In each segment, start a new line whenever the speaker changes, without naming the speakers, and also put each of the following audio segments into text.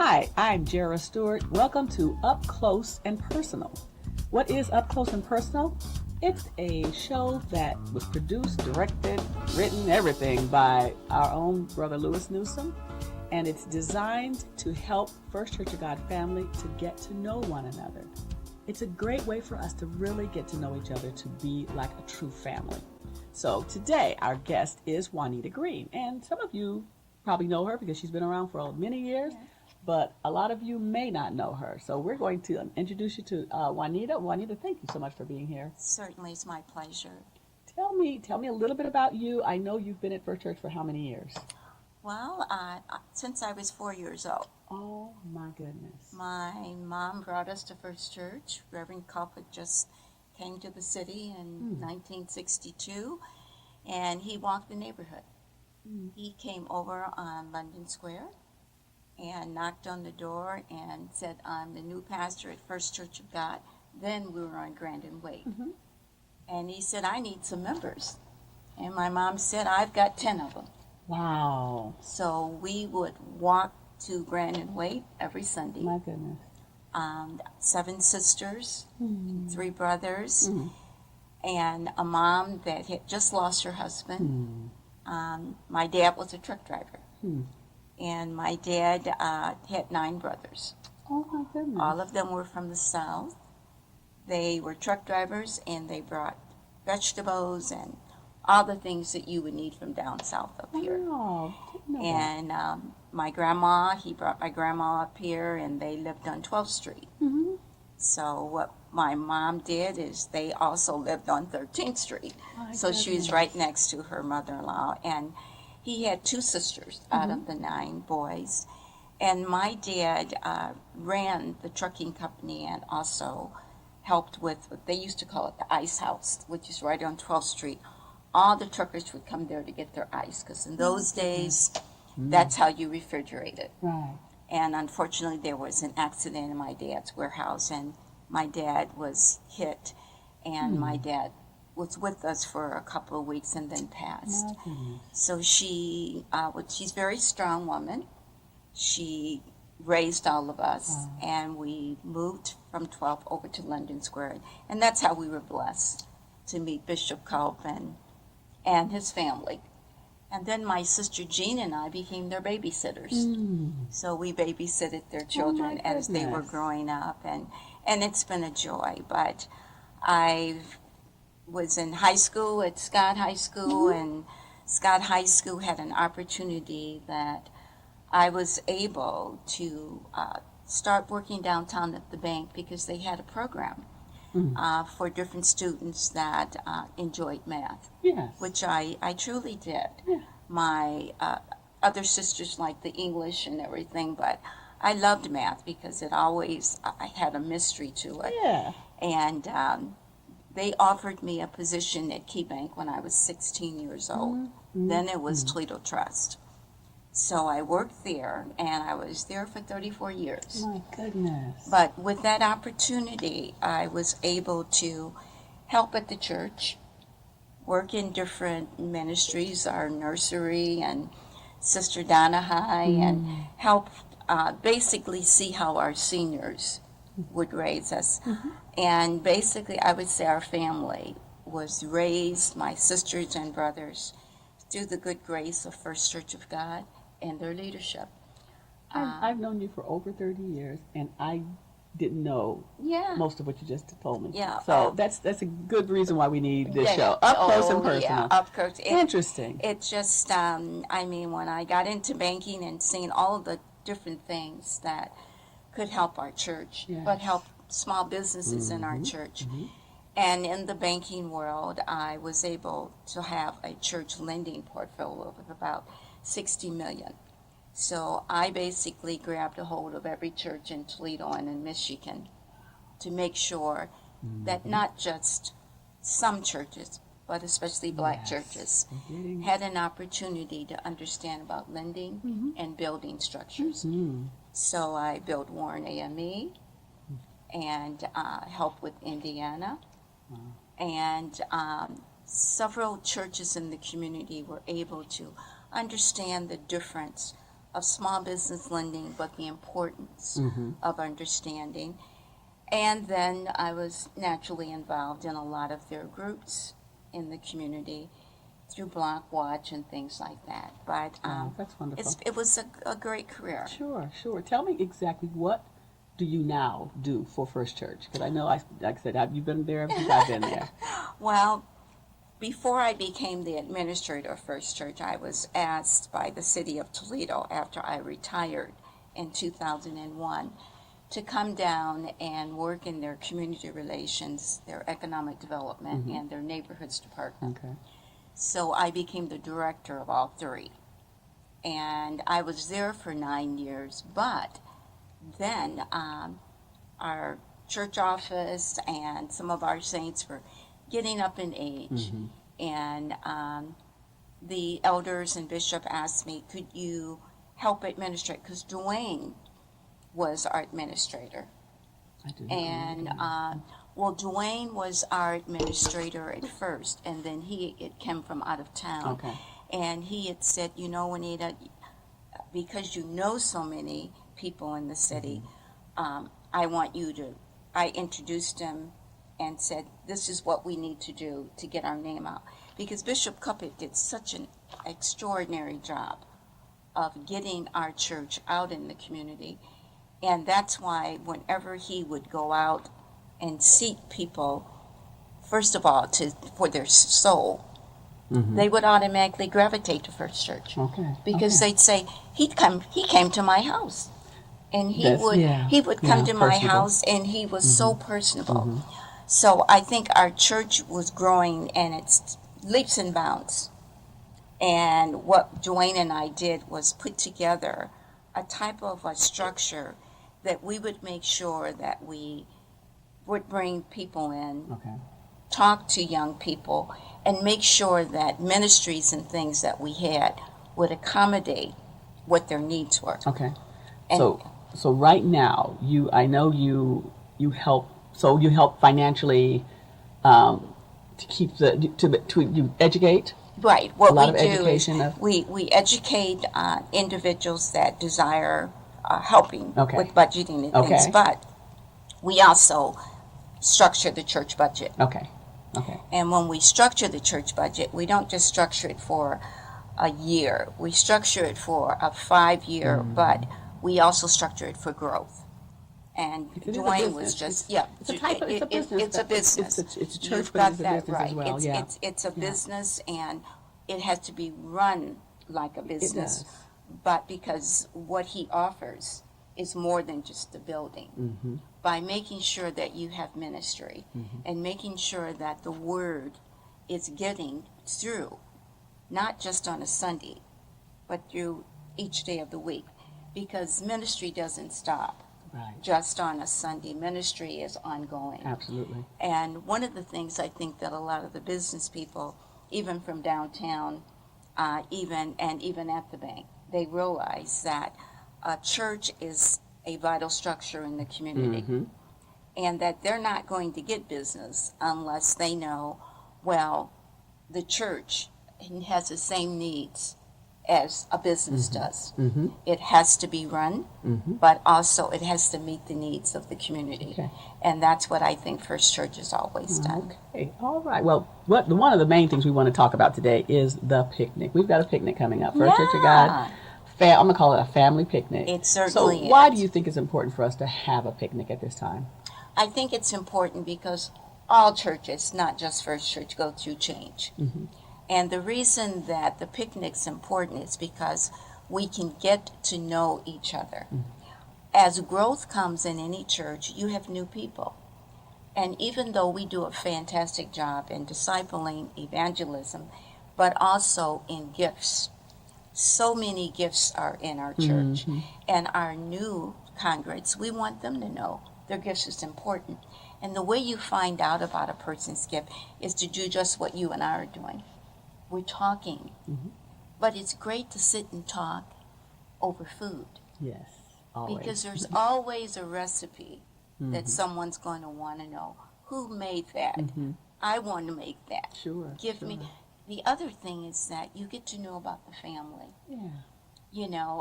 Hi, I'm Jara Stewart. Welcome to Up Close and Personal. What is Up Close and Personal? It's a show that was produced, directed, written, everything by our own brother Lewis Newsom, and it's designed to help First Church of God family to get to know one another. It's a great way for us to really get to know each other, to be like a true family. So today our guest is Juanita Green, and some of you probably know her because she's been around for many years, but a lot of you may not know her. So we're going to introduce you to Juanita. Juanita, thank you so much for being here.
Certainly, it's my pleasure.
Tell me a little bit about you. I know you've been at First Church for how many years?
Well, since I was 4 years old,
Oh my goodness.
my mom brought us to First Church. Reverend Culpet just came to the city in 1962, and he walked the neighborhood. He came over on London Square and knocked on the door and said, "I'm the new pastor at First Church of God." Then we were on Grandin Way. And he said, "I need some members." And my mom said, "I've got 10 of them."
Wow.
So we would walk to Grandin Way every Sunday.
My goodness.
7 sisters, 3 brothers, and a mom that had just lost her husband. My dad was a truck driver. And my dad had 9 brothers.
Oh my goodness.
All of them were from the South. They were truck drivers, and they brought vegetables and all the things that you would need from down south up here.
Wow. Didn't know that.
And my grandma, he brought my grandma up here, and they lived on 12th Street. So what my mom did is they also lived on 13th Street.
My
So she was
goodness.
right next to her mother-in-law. And he had 2 sisters out of the 9 boys. And my dad ran the trucking company and also helped with what they used to call it the ice house, which is right on 12th Street. All the truckers would come there to get their ice, because in those days, that's how you refrigerated.
Right.
And unfortunately, there was an accident in my dad's warehouse, and my dad was hit, and my dad was with us for a couple of weeks and then passed.
My goodness.
So she's a very strong woman. She raised all of us, and we moved from 12th over to London Square, and that's how we were blessed to meet Bishop Culp and his family. And then my sister Jean and I became their babysitters. So we babysitted their children as they were
goodness.
growing up, and it's been a joy. But I was in high school at Scott High School, and Scott High School had an opportunity that I was able to start working downtown at the bank, because they had a program for different students that enjoyed math,
Yes.
which I truly did.
Yeah.
My other sisters liked the English and everything, but I loved math because it always I had a mystery to it.
Yeah.
And they offered me a position at KeyBank when I was 16 years old. Then it was Toledo Trust. So I worked there, and I was there for 34 years.
My goodness.
But with that opportunity, I was able to help at the church, work in different ministries, our nursery and Sister Donna High, and help basically see how our seniors would raise us. And basically, I would say our family was raised, my sisters and brothers, through the good grace of First Church of God and their leadership.
I've known you for over 30 years, and I didn't know
Yeah.
most of what you just told me.
Yeah.
So that's a good reason why we need this
Yeah.
show. Up close and
Oh,
personal.
Yeah, up close.
Interesting.
It just, I mean, when I got into banking and seeing all of the different things that could help our church,
Yes.
but help small businesses in our church. And in the banking world, I was able to have a church lending portfolio of about 60 million. So I basically grabbed a hold of every church in Toledo and in Michigan to make sure that not just some churches, but especially black
Yes.
churches,
Getting-
had an opportunity to understand about lending and building structures. So I built Warren AME and helped with Indiana. And several churches in the community were able to understand the difference of small business lending, but the importance
Mm-hmm.
of understanding. And then I was naturally involved in a lot of their groups in the community through Block Watch and things like that. But
Wow, that's wonderful.
it was a great career.
Sure, sure. Tell me exactly what do you now do for First Church? Because I know, like I said, you've been there since I've been there.
Well, before I became the administrator of First Church, I was asked by the city of Toledo after I retired in 2001 to come down and work in their community relations, their economic development, and their neighborhoods department.
Okay.
So I became the director of all three. And I was there for 9 years, but then our church office and some of our saints were getting up in age.
Mm-hmm.
And the elders and bishop asked me, could you help administrate? Because Dwayne was our administrator.
I do.
And well, Dwayne was our administrator at first, and then it came from out of town.
Okay.
And he had said, you know, Juanita, because you know so many people in the city, I want you to. I introduced him and said, this is what we need to do to get our name out. Because Bishop Cuppet did such an extraordinary job of getting our church out in the community. And that's why whenever he would go out and seek people, first of all, for their soul, they would automatically gravitate to First Church.
Okay.
Because
okay.
they'd say, he came to my house. And he would come to my
personable.
house, and he was so personable. So I think our church was growing, and it's leaps and bounds. And what Dwayne and I did was put together a type of a structure that we would make sure that we would bring people in,
Okay.
talk to young people, and make sure that ministries and things that we had would accommodate what their needs were.
Okay.
And
So right now, I know you help. So you help financially to keep to you educate.
right, what
a lot
we
of
do
education
is
of-
we educate individuals that desire helping
Okay.
with budgeting and
Okay.
things, but we also structure the church budget.
Okay. Okay.
And when we structure the church budget, we don't just structure it for a year. We structure it for a 5-year, but we also structure it for growth. And
It is a
Dwayne was
business.
just,
It's a type of, it's a business.
It's a business.
It's a church,
You've
but
got
it's a
that
business
right.
as well. Yeah.
It's a
Yeah.
business, and it has to be run like a business.
It does.
But because what he offers is more than just the building.
Mm-hmm.
By making sure that you have ministry and making sure that the word is getting through, not just on a Sunday, but through each day of the week, because ministry doesn't stop
Right.
just on a Sunday. Ministry is ongoing.
Absolutely.
And one of the things I think that a lot of the business people, even from downtown, even at the bank, they realize that a church is a vital structure in the community,
Mm-hmm.
and that they're not going to get business unless they know, well, the church has the same needs as a business does.
Mm-hmm.
It has to be run, but also it has to meet the needs of the community.
Okay.
And that's what I think First Church has always done.
Okay. All right. Well, one of the main things we want to talk about today is the picnic. We've got a picnic coming up. First Church of God. I'm gonna call it a family picnic.
It certainly
So why
is.
do you think it's important for us to have a picnic at this time?
I think it's important because all churches, not just First Church, go through change. And the reason that the picnic's important is because we can get to know each other. As growth comes in any church, you have new people. And even though we do a fantastic job in discipling, evangelism, but also in gifts, so many gifts are in our church. And our new congregates, we want them to know their gifts is important. And the way you find out about a person's gift is to do just what you and I are doing. We're talking. But it's great to sit and talk over food.
Yes. Always.
Because there's always a recipe that someone's going to want to know. Who made that? I want to make that.
Sure.
Give me. The other thing is that you get to know about the family.
Yeah.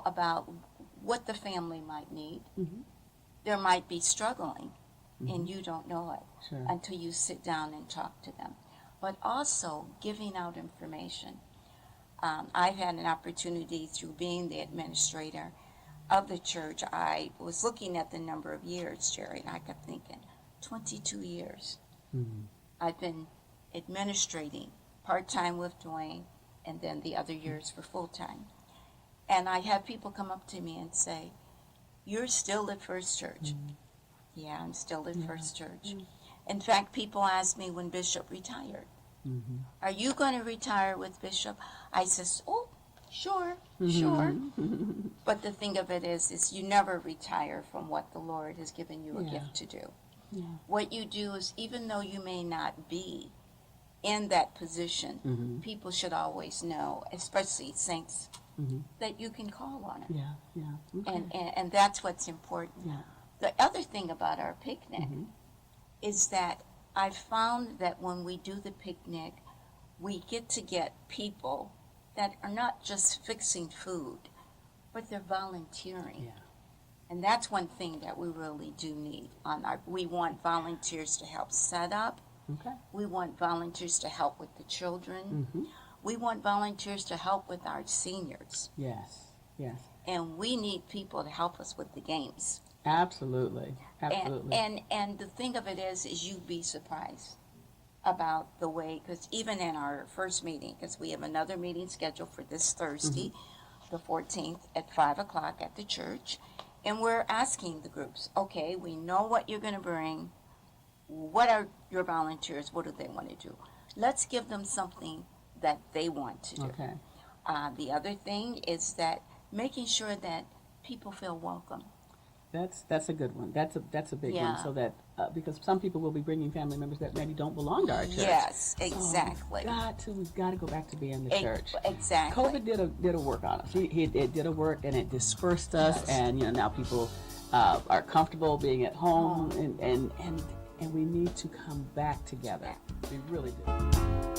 about what the family might need.
Mm-hmm.
There might be struggling,
Mm-hmm.
and you don't know it
Sure.
until you sit down and talk to them. But also giving out information. I've had an opportunity through being the administrator of the church. I was looking at the number of years, Jerry, and I kept thinking, 22 years.
Mm-hmm.
I've been administrating part-time with Dwayne, and then the other years for full-time. And I have people come up to me and say, "You're still at First Church."
Mm-hmm.
Yeah, I'm still at
Yeah.
First Church.
Mm.
In fact, people ask me when Bishop retired,
Mm-hmm.
"Are you going to retire with Bishop?" I says, "Oh, sure,
Mm-hmm.
sure." But the thing of it is you never retire from what the Lord has given you a
Yeah.
gift to do.
Yeah.
What you do is, even though you may not be in that position,
Mm-hmm.
people should always know, especially saints,
Mm-hmm.
that you can call on it.
Yeah. Yeah. Okay.
And that's what's important.
Yeah.
The other thing about our picnic
Mm-hmm.
is that I've found that when we do the picnic, we get people that are not just fixing food, but they're volunteering.
Yeah.
And that's one thing that we really do need. We want volunteers to help set up.
Okay.
We want volunteers to help with the children.
Mm-hmm.
We want volunteers to help with our seniors.
Yes. Yes.
And we need people to help us with the games.
Absolutely. Absolutely.
And the thing of it is you'd be surprised about the way, because even in our first meeting, because we have another meeting scheduled for this Thursday, the 14th at 5 o'clock at the church, and we're asking the groups, okay, we know what you're going to bring. What are your volunteers? What do they want to do? Let's give them something that they want to do.
Okay.
The other thing is that making sure that people feel welcome.
That's a good one. That's a big one.
Yeah.
So that because some people will be bringing family members that maybe don't belong to our church.
Yes, exactly.
We've got to go back to being the church.
Exactly.
COVID did a work on us. It did a work, and it dispersed us.
Yes.
And now people are comfortable being at home, and we need to come back together. We really do.